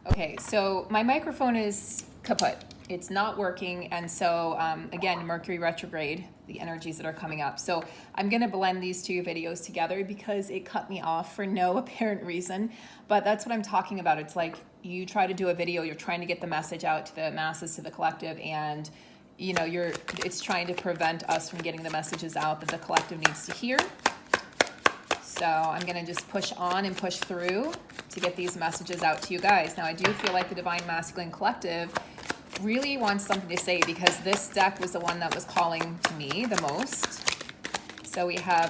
Okay, so my microphone is kaput. It's not working, and so again, Mercury retrograde, the energies that are coming up. So I'm gonna blend these two videos together because it cut me off for no apparent reason, but that's what I'm talking about. It's like you try to do a video, you're trying to get the message out to the masses, to the collective, and you know, it's trying to prevent us from getting the messages out that the collective needs to hear. So I'm gonna just push on and push through to get these messages out to you guys. Now I do feel like the Divine Masculine Collective really wants something to say because this deck was the one that was calling to me the most. So we have,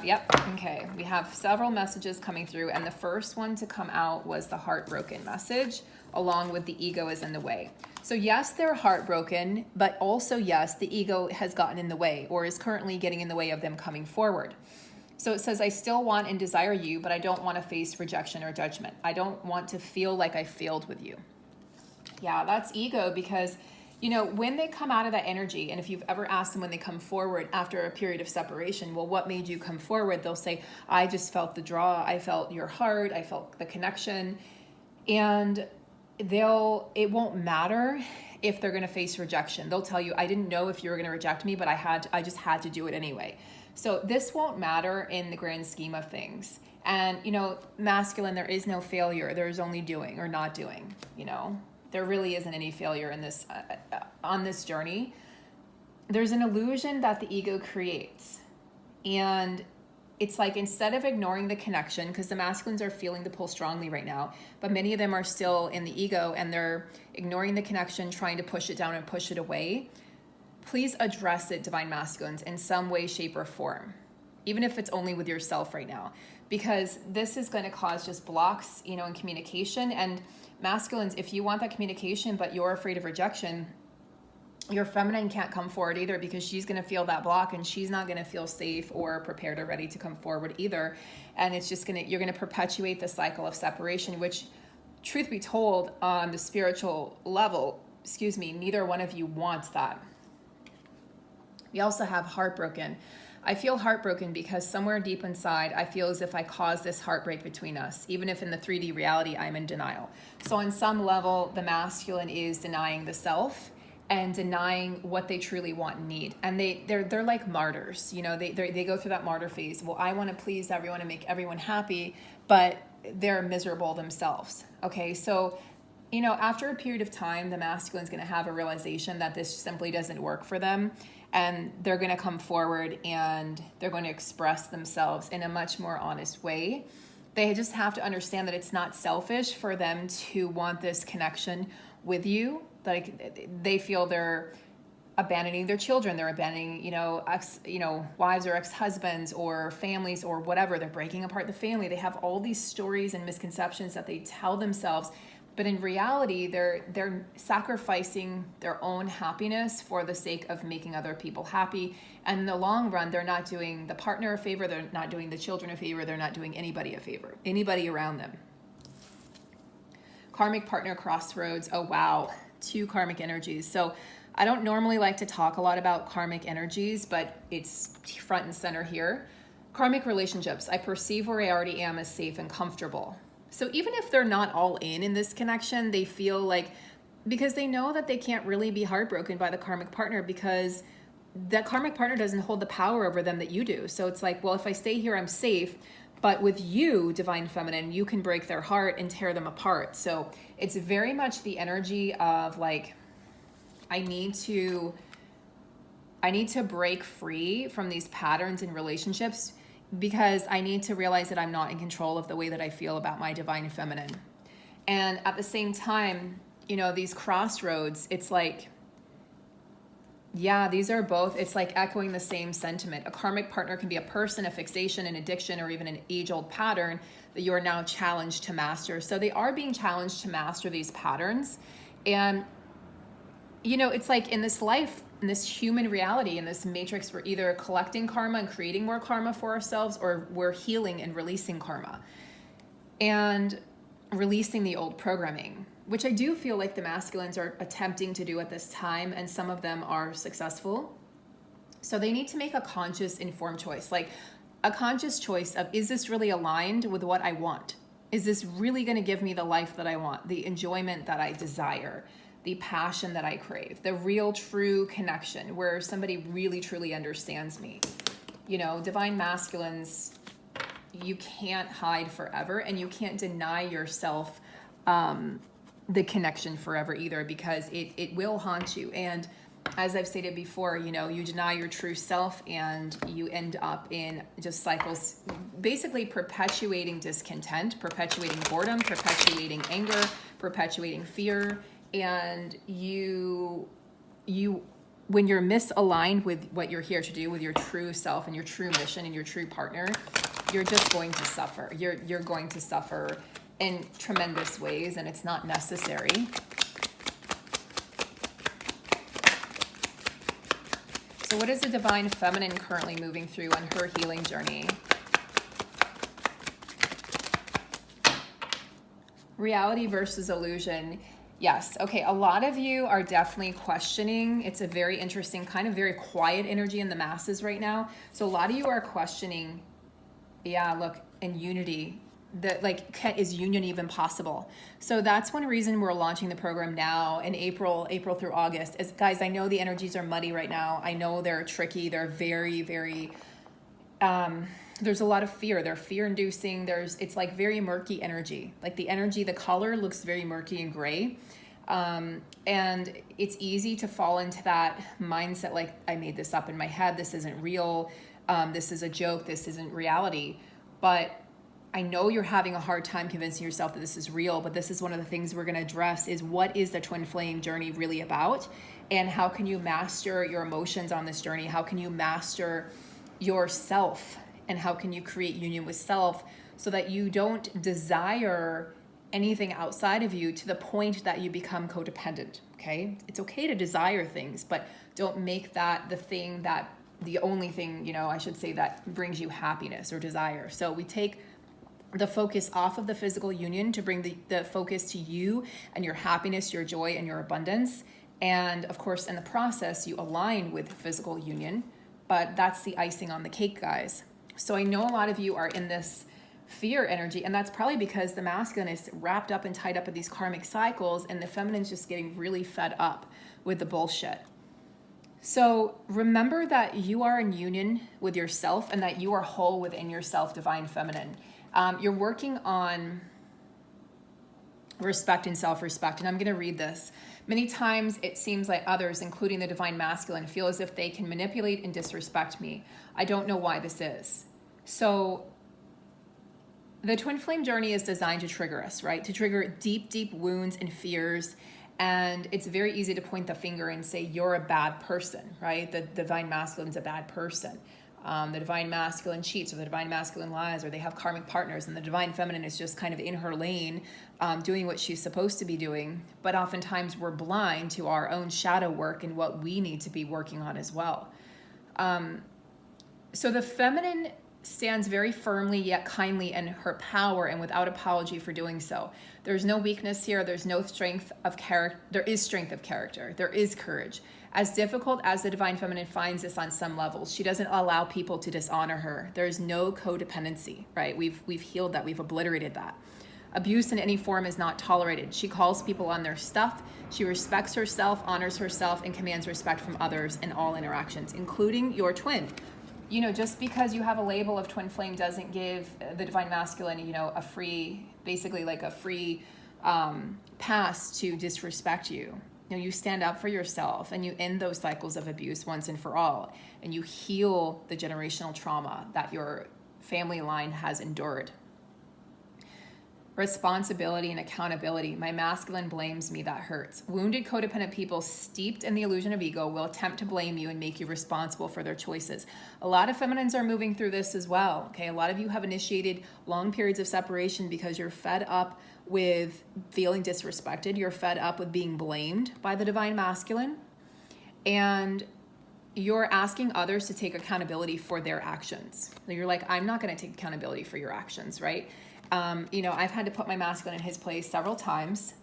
okay, we have several messages coming through, and the first one to come out was the heartbroken message, along with the ego is in the way. So yes, they're heartbroken, but also yes, the ego has gotten in the way or is currently getting in the way of them coming forward. So it says, I still want and desire you, but I don't want to face rejection or judgment. I don't want to feel like I failed with you. Yeah, that's ego because, you know, when they come out of that energy, and if you've ever asked them when they come forward after a period of separation, well, what made you come forward? They'll say, I just felt the draw. I felt your heart. I felt the connection. And it won't matter if they're going to face rejection. They'll tell you, I didn't know if you were going to reject me, but I just had to do it anyway. So this won't matter in the grand scheme of things. And, you know, masculine, there is no failure. There's only doing or not doing, you know. There really isn't any failure in this, on this journey. There's an illusion that the ego creates. And it's like, instead of ignoring the connection, because the masculines are feeling the pull strongly right now, but many of them are still in the ego and they're ignoring the connection, trying to push it down and push it away. Please address it, Divine Masculines, in some way, shape, or form, even if it's only with yourself right now, because this is going to cause just blocks, you know, in communication. And masculines, if you want that communication, but you're afraid of rejection, your feminine can't come forward either because she's going to feel that block and she's not going to feel safe or prepared or ready to come forward either. And it's just you're going to perpetuate the cycle of separation, which, truth be told, on the spiritual level, neither one of you wants that. We also have heartbroken. I feel heartbroken because somewhere deep inside, I feel as if I caused this heartbreak between us, even if in the 3D reality, I'm in denial. So on some level, the masculine is denying the self and denying what they truly want and need. And they're like martyrs, you know, they go through that martyr phase. Well, I want to please everyone and make everyone happy, but they're miserable themselves. Okay, so, you know, after a period of time, the masculine is going to have a realization that this simply doesn't work for them. And they're going to come forward and they're going to express themselves in a much more honest way. They just have to understand that it's not selfish for them to want this connection with you. Like, they feel they're abandoning their children, they're abandoning, wives or ex-husbands or families or whatever. They're breaking apart the family. They have all these stories and misconceptions that they tell themselves. But in reality, they're sacrificing their own happiness for the sake of making other people happy. And in the long run, they're not doing the partner a favor. They're not doing the children a favor. They're not doing anybody a favor, anybody around them. Karmic partner, crossroads. Oh, wow. 2 karmic energies. So I don't normally like to talk a lot about karmic energies, but it's front and center here. Karmic relationships. I perceive where I already am as safe and comfortable. So even if they're not all in this connection, they feel like, because they know that they can't really be heartbroken by the karmic partner because that karmic partner doesn't hold the power over them that you do. So it's like, well, if I stay here, I'm safe. But with you, Divine Feminine, you can break their heart and tear them apart. So it's very much the energy of like, I need to break free from these patterns in relationships because I need to realize that I'm not in control of the way that I feel about my Divine Feminine. And at the same time, you know, these crossroads, it's like, yeah, these are both, it's like echoing the same sentiment. A karmic partner can be a person, a fixation, an addiction, or even an age-old pattern that you are now challenged to master. So they are being challenged to master these patterns. And, you know, it's like in this life, in this human reality, in this matrix, we're either collecting karma and creating more karma for ourselves, or we're healing and releasing karma and releasing the old programming, which I do feel like the masculines are attempting to do at this time, and some of them are successful. So they need to make a conscious, informed choice, like a conscious choice of, is this really aligned with what I want? Is this really going to give me the life that I want, the enjoyment that I desire, the passion that I crave, the real true connection where somebody really truly understands me? You know, divine masculines, you can't hide forever, and you can't deny yourself the connection forever either, because it will haunt you. And as I've stated before, you know, you deny your true self and you end up in just cycles, basically perpetuating discontent, perpetuating boredom, perpetuating anger, perpetuating fear. And you when you're misaligned with what you're here to do, with your true self and your true mission and your true partner, you're just going to suffer. You're going to suffer in tremendous ways, and it's not necessary. So what is the divine feminine currently moving through on her healing journey? Reality versus illusion. Yes. Okay. A lot of you are definitely questioning. It's a very interesting, kind of very quiet energy in the masses right now. So a lot of you are questioning, yeah, look, in unity, that like, is union even possible? So that's one reason we're launching the program now in April through August. Is, guys, I know the energies are muddy right now. I know they're tricky. They're very, very, there's a lot of fear. They're fear-inducing. It's like very murky energy. Like the energy, the color looks very murky and gray. And it's easy to fall into that mindset. Like, I made this up in my head. This isn't real. This is a joke. This isn't reality. But I know you're having a hard time convincing yourself that this is real, but this is one of the things we're going to address, is what is the twin flame journey really about? And how can you master your emotions on this journey? How can you master yourself? And how can you create union with self so that you don't desire anything outside of you to the point that you become codependent, okay? It's okay to desire things, but don't make that the only thing, you know, I should say, that brings you happiness or desire. So we take the focus off of the physical union to bring the focus to you and your happiness, your joy, and your abundance. And of course, in the process, you align with physical union, but that's the icing on the cake, guys. So I know a lot of you are in this fear energy, and that's probably because the masculine is wrapped up and tied up in these karmic cycles, and the feminine's just getting really fed up with the bullshit. So remember that you are in union with yourself and that you are whole within yourself, divine feminine. You're working on respect and self-respect, and I'm going to read this. Many times it seems like others, including the divine masculine, feel as if they can manipulate and disrespect me. I don't know why this is. So the twin flame journey is designed to trigger us, right? To trigger deep, deep wounds and fears. And it's very easy to point the finger and say, you're a bad person, right? The divine masculine's a bad person. The divine masculine cheats, or the divine masculine lies, or they have karmic partners, and the divine feminine is just kind of in her lane, doing what she's supposed to be doing. But oftentimes we're blind to our own shadow work and what we need to be working on as well. So the feminine stands very firmly yet kindly in her power and without apology for doing so. There's no weakness here. There's no strength of character. There is strength of character. There is courage. As difficult as the divine feminine finds this on some levels, she doesn't allow people to dishonor her. There's no codependency, right? We've healed that. We've obliterated that. Abuse in any form is not tolerated. She calls people on their stuff. She respects herself, honors herself, and commands respect from others in all interactions, including your twin. You know, just because you have a label of twin flame doesn't give the divine masculine, you know, a free, basically like a free pass to disrespect you. You know, you stand up for yourself and you end those cycles of abuse once and for all, and you heal the generational trauma that your family line has endured. Responsibility and accountability. My masculine blames me, that hurts. Wounded codependent people steeped in the illusion of ego will attempt to blame you and make you responsible for their choices. A lot of feminines are moving through this as well. Okay, a lot of you have initiated long periods of separation because you're fed up with feeling disrespected. You're fed up with being blamed by the divine masculine, and you're asking others to take accountability for their actions. You're like, I'm not going to take accountability for your actions, right? You know, I've had to put my masculine in his place several times.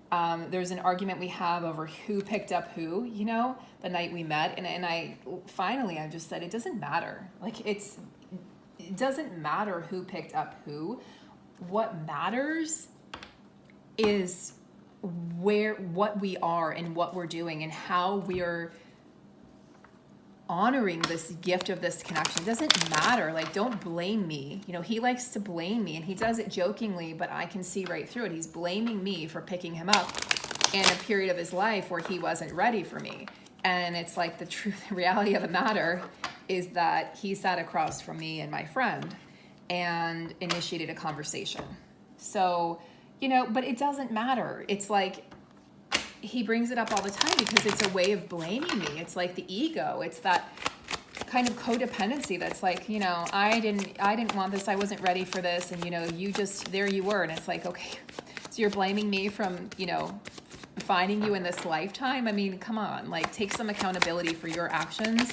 There's an argument we have over who picked up who, you know, the night we met. And I just said, it doesn't matter. Like, it doesn't matter who picked up who. what matters is what we are and what we're doing and how we're honoring this gift of this connection. It doesn't matter. Like, don't blame me. You know, he likes to blame me, and he does it jokingly, but I can see right through it. He's blaming me for picking him up in a period of his life where he wasn't ready for me. And it's like the truth, the reality of the matter is that he sat across from me and my friend and initiated a conversation. So, you know, but it doesn't matter. It's like, he brings it up all the time because it's a way of blaming me. It's like the ego. It's that kind of codependency that's like, you know, I didn't want this. I wasn't ready for this. And, you know, you just, there you were. And it's like, okay, so you're blaming me from, you know, finding you in this lifetime. I mean, come on, like, take some accountability for your actions,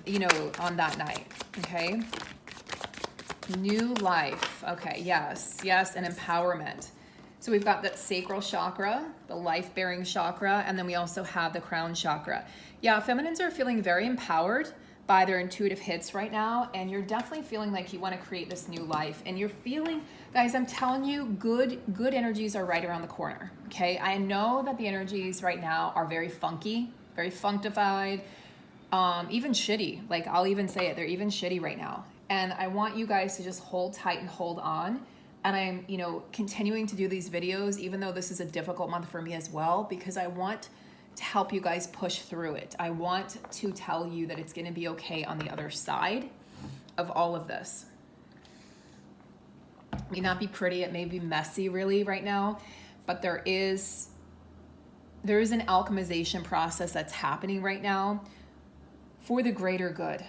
you know, on that night. Okay. New life. Okay. Yes. Yes. And empowerment. So we've got that sacral chakra, the life-bearing chakra, and then we also have the crown chakra. Yeah, feminines are feeling very empowered by their intuitive hits right now, and you're definitely feeling like you want to create this new life. And you're feeling, guys, I'm telling you, good energies are right around the corner, okay? I know that the energies right now are very funky, very functified, even shitty. Like, I'll even say it, they're even shitty right now. And I want you guys to just hold tight and hold on. And I'm, you know, continuing to do these videos, even though this is a difficult month for me as well, because I want to help you guys push through it. I want to tell you that it's going to be okay on the other side of all of this. It may not be pretty. It may be messy really right now, but there is an alchemization process that's happening right now for the greater good.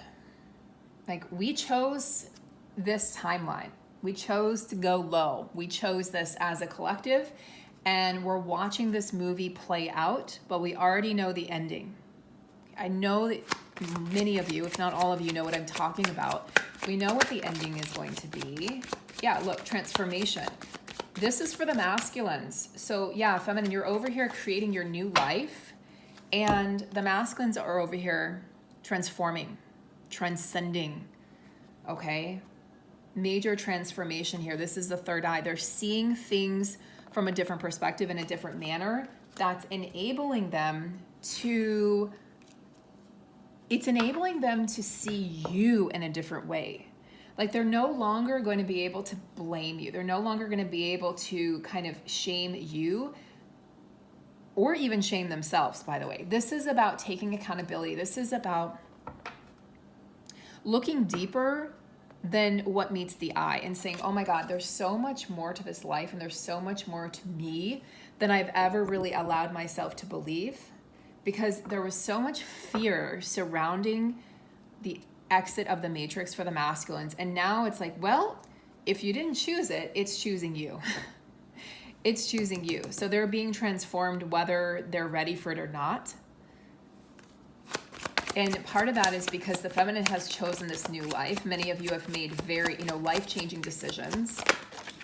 Like, we chose this timeline. We chose to go low. We chose this as a collective, and we're watching this movie play out, but we already know the ending. I know that many of you, if not all of you, know what I'm talking about. We know what the ending is going to be. Yeah, look, transformation. This is for the masculines. So yeah, feminine, you're over here creating your new life, and the masculines are over here transforming, transcending, okay? Major transformation here. This is the third eye. They're seeing things from a different perspective in a different manner that's enabling them to, it's enabling them to see you in a different way. Like, they're no longer going to be able to blame you. They're no longer going to be able to kind of shame you or even shame themselves, by the way. This is about taking accountability. This is about looking deeper than what meets the eye and saying, oh my God, there's so much more to this life, and there's so much more to me than I've ever really allowed myself to believe, because there was so much fear surrounding the exit of the matrix for the masculines. And now it's like, well, if you didn't choose it, it's choosing you. It's choosing you. So they're being transformed whether they're ready for it or not. And part of that is because the feminine has chosen this new life. Many of you have made very, life-changing decisions.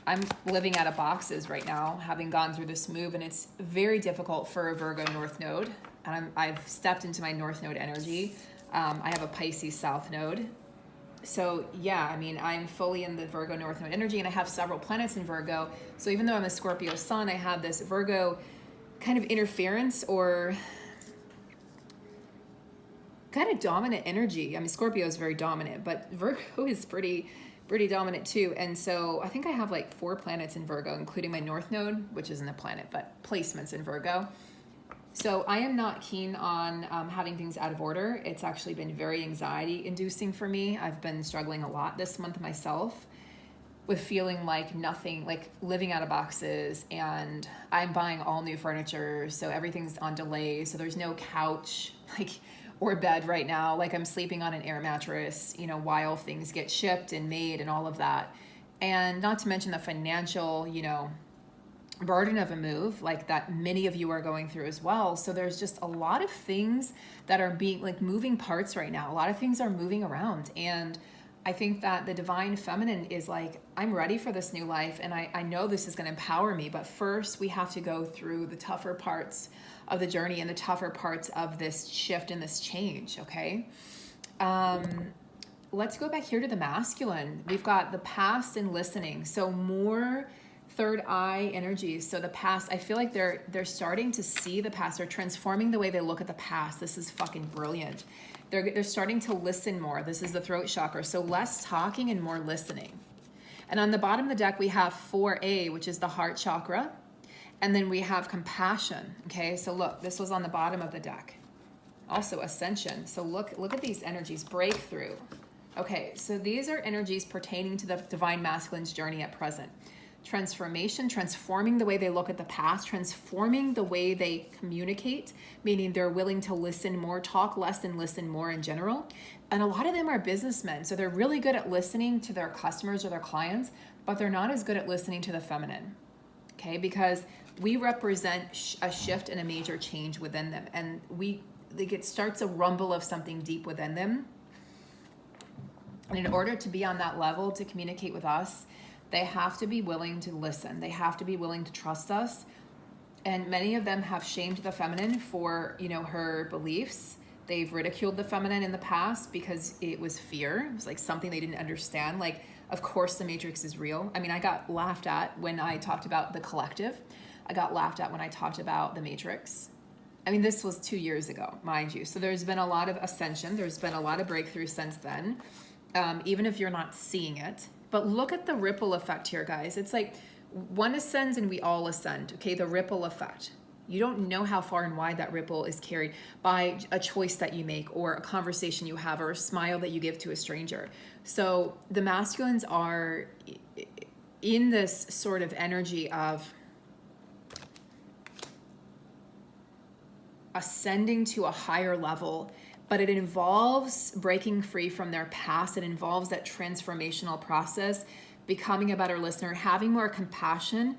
I'm living out of boxes right now, having gone through this move, and it's very difficult for a Virgo North Node. And I've stepped into my North Node energy. I have a Pisces South Node. So yeah, I mean, I'm fully in the Virgo North Node energy, and I have several planets in Virgo. So even though I'm a Scorpio sun, I have this Virgo kind of interference or kind of dominant energy. I mean, Scorpio is very dominant, but Virgo is pretty dominant too. And so I think I have like 4 planets in Virgo, including my North Node, which isn't a planet, but placements in Virgo. So I am not keen on having things out of order. It's actually been very anxiety inducing for me. I've been struggling a lot this month myself with feeling like nothing, like living out of boxes, and I'm buying all new furniture. So everything's on delay. So there's no couch, or bed right now. Like, I'm sleeping on an air mattress, while things get shipped and made and all of that. And not to mention the financial, burden of a move like that many of you are going through as well. So there's just a lot of things that are being moving parts right now. A lot of things are moving around. And I think that the divine feminine is like, I'm ready for this new life. And I know this is going to empower me. But first we have to go through the tougher parts of the journey and the tougher parts of this shift and this change. Okay. let's go back here to the masculine. We've got the past and listening. So more third eye energies. So the past, I feel like they're starting to see the past. They're transforming the way they look at the past. This is fucking brilliant. They're starting to listen more. This is the throat chakra. So less talking and more listening. And on the bottom of the deck, we have 4A, which is the heart chakra. And then we have compassion. Okay, so look, this was on the bottom of the deck. Also Ascension. So look at these energies. Breakthrough. Okay, so these are energies pertaining to the divine masculine's journey at present. Transformation, transforming the way they look at the past, transforming the way they communicate, meaning they're willing to listen more, talk less and listen more in general. And a lot of them are businessmen, so they're really good at listening to their customers or their clients, but they're not as good at listening to the feminine, okay? Because we represent a shift and a major change within them, and it starts a rumble of something deep within them. And in order to be on that level, to communicate with us, they have to be willing to listen. They have to be willing to trust us. And many of them have shamed the feminine for, her beliefs. They've ridiculed the feminine in the past because it was fear. It was like something they didn't understand. Like, of course the matrix is real. I mean, I got laughed at when I talked about the collective. I got laughed at when I talked about the matrix. I mean, this was 2 years ago, mind you. So there's been a lot of ascension. There's been a lot of breakthrough since then, even if you're not seeing it. But look at the ripple effect here, guys. It's like one ascends and we all ascend, okay? The ripple effect. You don't know how far and wide that ripple is carried by a choice that you make or a conversation you have or a smile that you give to a stranger. So the masculines are in this sort of energy of ascending to a higher level, but it involves breaking free from their past. It involves that transformational process, becoming a better listener, having more compassion,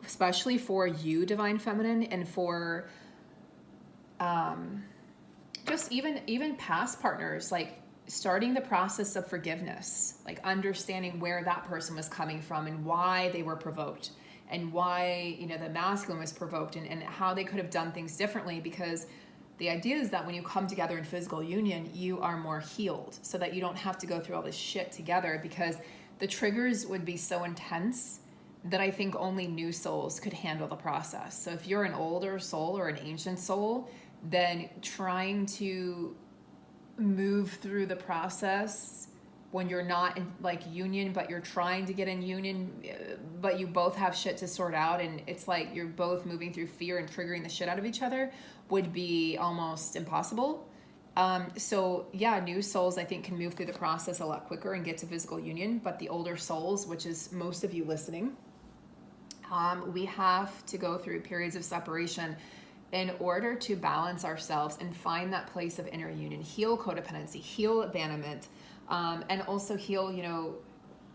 especially for you, divine feminine, and for just even past partners, like starting the process of forgiveness, like understanding where that person was coming from and why they were provoked and why, the masculine was provoked and how they could have done things differently, because the idea is that when you come together in physical union, you are more healed so that you don't have to go through all this shit together, because the triggers would be so intense that I think only new souls could handle the process. So if you're an older soul or an ancient soul, then trying to move through the process when you're not in union, but you're trying to get in union, but you both have shit to sort out, and it's like you're both moving through fear and triggering the shit out of each other, would be almost impossible. So yeah, new souls I think can move through the process a lot quicker and get to physical union, but the older souls, which is most of you listening, we have to go through periods of separation in order to balance ourselves and find that place of inner union, heal codependency, heal abandonment, and also heal,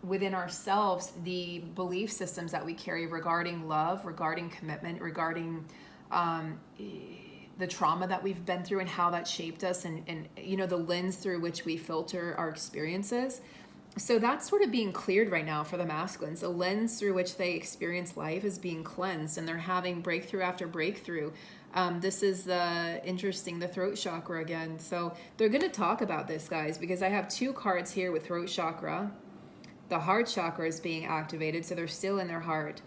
within ourselves, the belief systems that we carry regarding love, regarding commitment, regarding the trauma that we've been through and how that shaped us, and the lens through which we filter our experiences. So that's sort of being cleared right now for the masculines. The lens through which they experience life is being cleansed, and they're having breakthrough after breakthrough. This is the throat chakra again. So they're going to talk about this, guys, because I have 2 cards here with throat chakra. The heart chakra is being activated, so they're still in their heart.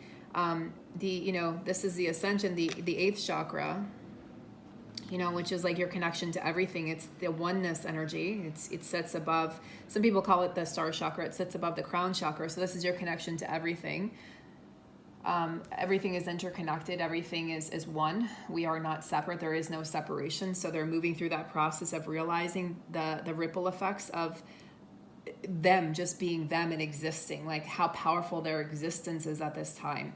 This is the Ascension, the 8th chakra, which is like your connection to everything. It's the oneness energy. It sits above, some people call it the star chakra. It sits above the crown chakra. So this is your connection to everything. Everything is interconnected. Everything is one. We are not separate. There is no separation. So they're moving through that process of realizing the ripple effects of them just being them and existing, like how powerful their existence is at this time.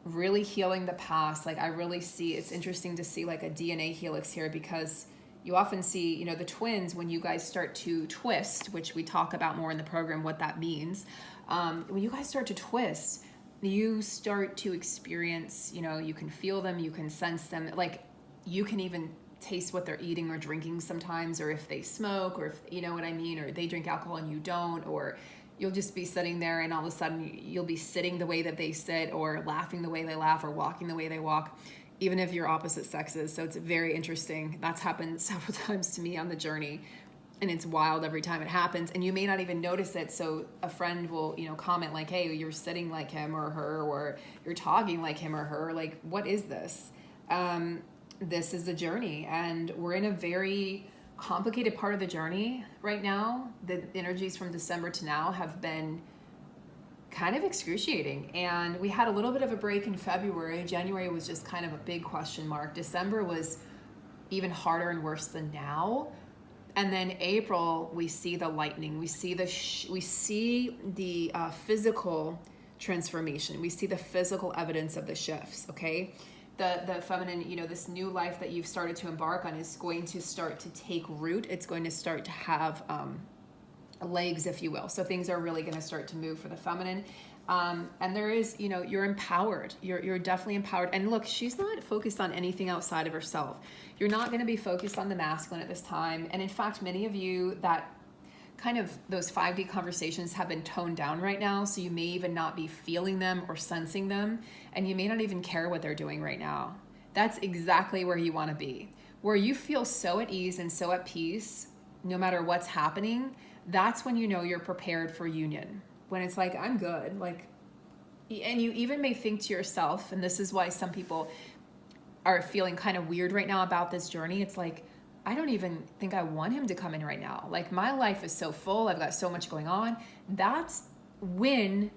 Really healing the past. Like I really see, it's interesting to see like a DNA helix here, because you often see, the twins, when you guys start to twist, which we talk about more in the program, what that means. When you guys start to twist, you start to experience, you can feel them, you can sense them, like you can even taste what they're eating or drinking sometimes, or if they smoke, or if, what I mean, or they drink alcohol and you don't, or you'll just be sitting there and all of a sudden you'll be sitting the way that they sit, or laughing the way they laugh, or walking the way they walk, even if you're opposite sexes. So it's very interesting. That's happened several times to me on the journey. and it's wild every time it happens, and you may not even notice it. So a friend will, you know, comment like, hey, you're sitting like him or her, or you're talking like him or her. Like, what is this? This is the journey, and we're in a very complicated part of the journey right now. The energies from December to now have been kind of excruciating, and we had a little bit of a break in February. January was just kind of a big question mark. December was even harder and worse than now. And then April, we see the lightning. We see the physical transformation. We see the physical evidence of the shifts. Okay, the feminine, you know, this new life that you've started to embark on is going to start to take root. It's going to start to have legs, if you will. So things are really going to start to move for the feminine. And there is, you know, you're empowered. You're definitely empowered. And look, she's not focused on anything outside of herself. You're not going to be focused on the masculine at this time. And in fact, many of you, that kind of those 5D conversations have been toned down right now. So you may even not be feeling them or sensing them. And you may not even care what they're doing right now. That's exactly where you want to be. Where you feel so at ease and so at peace, no matter what's happening, that's when you know you're prepared for union. When it's like, I'm good, like, and you even may think to yourself, and this is why some people are feeling kind of weird right now about this journey. It's like, I don't even think I want him to come in right now. Like, my life is so full. I've got so much going on. That's when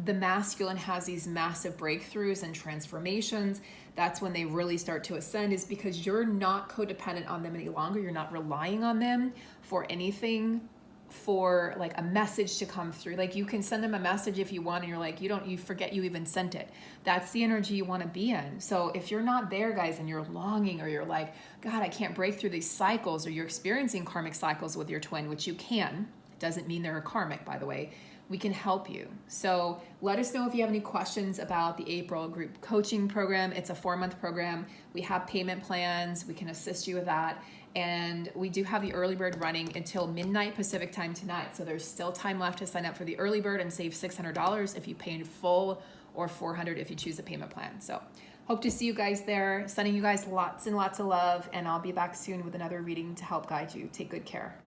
the masculine has these massive breakthroughs and transformations. That's when they really start to ascend, is because you're not codependent on them any longer. You're not relying on them for anything, for like a message to come through. Like, you can send them a message if you want, and you're like, you forget you even sent it. That's the energy you want to be in. So if you're not there, guys, and you're longing, or you're like, God, I can't break through these cycles, or you're experiencing karmic cycles with your twin, which you can, doesn't mean they're a karmic, by the way, we can help you. So let us know if you have any questions about the April group coaching program. It's a 4-month program. We have payment plans. We can assist you with that. And we do have the early bird running until midnight Pacific time tonight. So there's still time left to sign up for the early bird and save $600 if you pay in full, or $400 if you choose a payment plan. So hope to see you guys there. Sending you guys lots and lots of love, and I'll be back soon with another reading to help guide you. Take good care.